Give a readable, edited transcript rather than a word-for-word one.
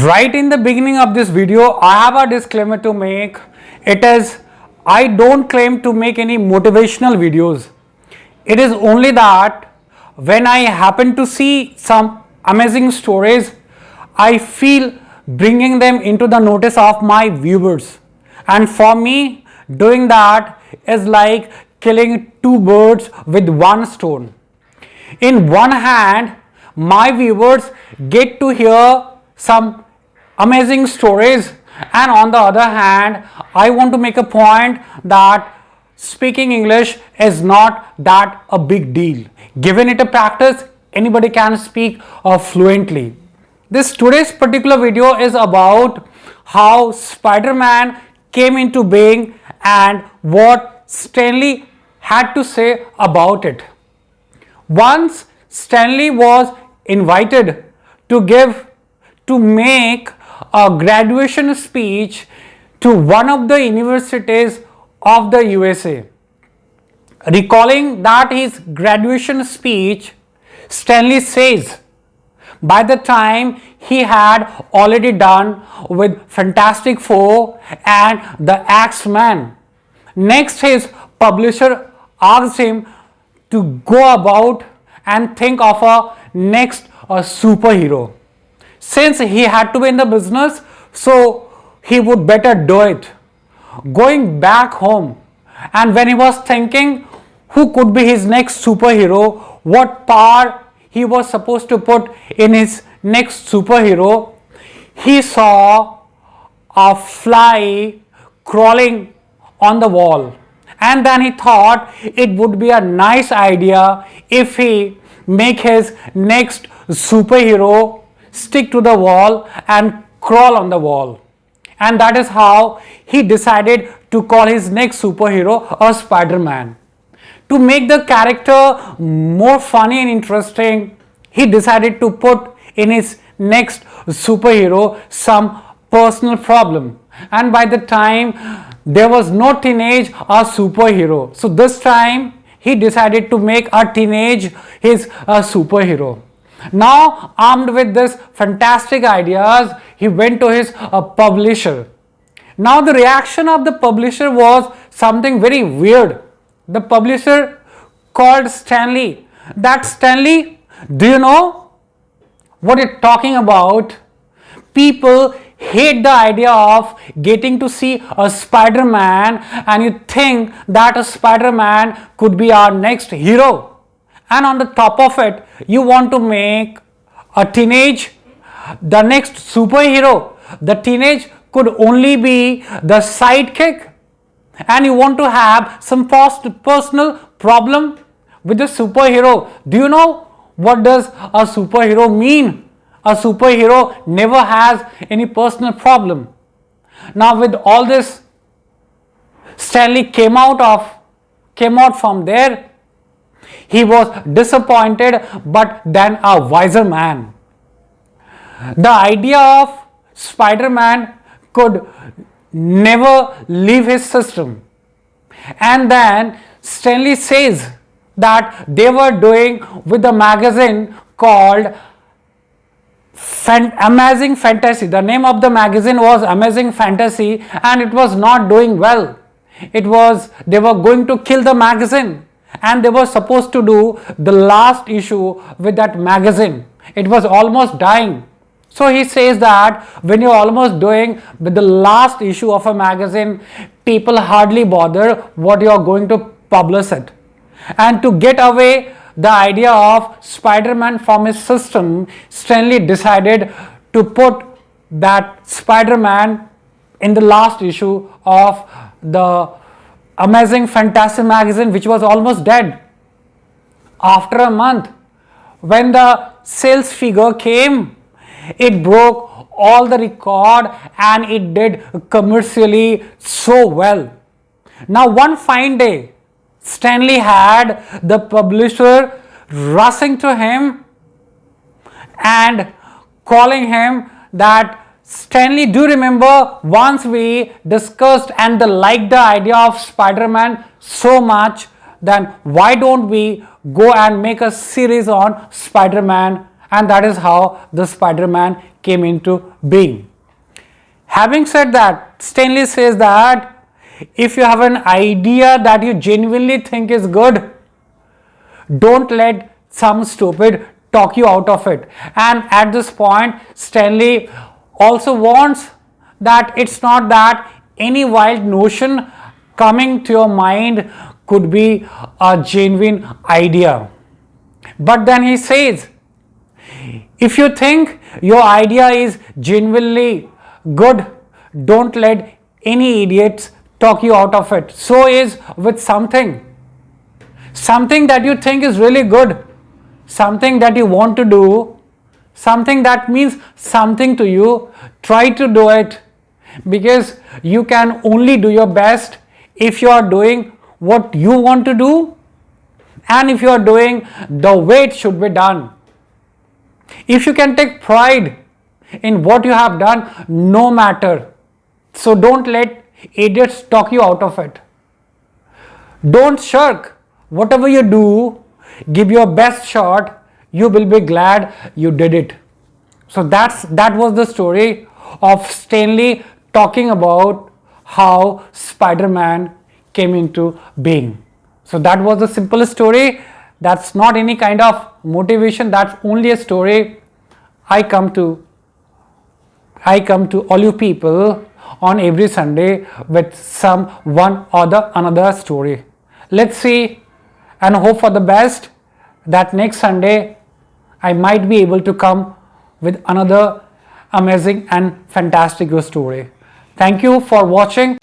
Right in the beginning of this video, I have a disclaimer to make. It is, I don't claim to make any motivational videos. It is only that when I happen to see some amazing stories, I feel bringing them into the notice of my viewers. And for me, doing that is like killing two birds with one stone. In one hand, my viewers get to hear some amazing stories, and on the other hand, I want to make a point that speaking English is not that a big deal. Given it a practice, anybody can speak fluently. This today's particular video is about how Spider-Man came into being and what Stan Lee had to say about it. Once Stan Lee was invited to make a graduation speech to one of the universities of the USA. Recalling that his graduation speech, Stan Lee says, by the time he had already done with Fantastic Four and the X-Men. Next, his publisher asked him to go about and think of a next superhero. Since he had to be in the business, so he would better do it. Going back home, and when he was thinking who could be his next superhero, what power he was supposed to put in his next superhero, he saw a fly crawling on the wall. And then he thought it would be a nice idea if he make his next superhero stick to the wall and crawl on the wall. And that is how he decided to call his next superhero a Spider-Man. To make the character more funny and interesting, he decided to put in his next superhero some personal problem. And by the time there was no teenage or superhero, so this time he decided to make a teenage his superhero. Now, armed with this fantastic ideas, he went to his publisher. Now, the reaction of the publisher was something very weird. The publisher called Stan Lee. That Stan Lee, do you know what you're talking about? People hate the idea of getting to see a Spider-Man, and you think that a Spider-Man could be our next hero. And on the top of it, you want to make a teenage the next superhero. The teenage could only be the sidekick, and you want to have some personal problem with the superhero. Do you know what does a superhero mean? A superhero never has any personal problem. Now, with all this, Stan Lee came out from there. He was disappointed, but then a wiser man. The idea of Spider-Man could never leave his system. And then Stan Lee says that they were doing with a magazine called Amazing Fantasy. The name of the magazine was Amazing Fantasy, and it was not doing well. They were going to kill the magazine, and they were supposed to do the last issue with that magazine. It was almost dying. So he says that when you're almost doing with the last issue of a magazine, people hardly bother what you're going to publish it. And to get away the idea of Spider-Man from his system, Stan Lee decided to put that Spider-Man in the last issue of the Amazing Fantasy magazine, which was almost dead. After a month, when the sales figure came, it broke all the record and it did commercially so well. Now, one fine day, Stan Lee had the publisher rushing to him and calling him that, Stan Lee, do you remember once we discussed and liked the idea of Spider-Man so much, then why don't we go and make a series on Spider-Man? And that is how the Spider-Man came into being. Having said that, Stanley says that if you have an idea that you genuinely think is good, don't let some stupid talk you out of it. And at this point, Stanley also warns that it's not that any wild notion coming to your mind could be a genuine idea. But then he says, if you think your idea is genuinely good, don't let any idiots talk you out of it. So is with something that you think is really good, something that you want to do, something that means something to you, try to do it, because you can only do your best if you are doing what you want to do and if you are doing the way it should be done. If you can take pride in what you have done, no matter. So don't let idiots talk you out of it. Don't shirk. Whatever you do, give your best shot. You will be glad you did it. So that was the story of Stanley talking about how Spider-Man came into being. So that was the simple story. That's not any kind of motivation. That's only a story. I come to all you people on every Sunday with some one or the another story. Let's see and hope for the best that next Sunday I might be able to come with another amazing and fantastic story. Thank you for watching.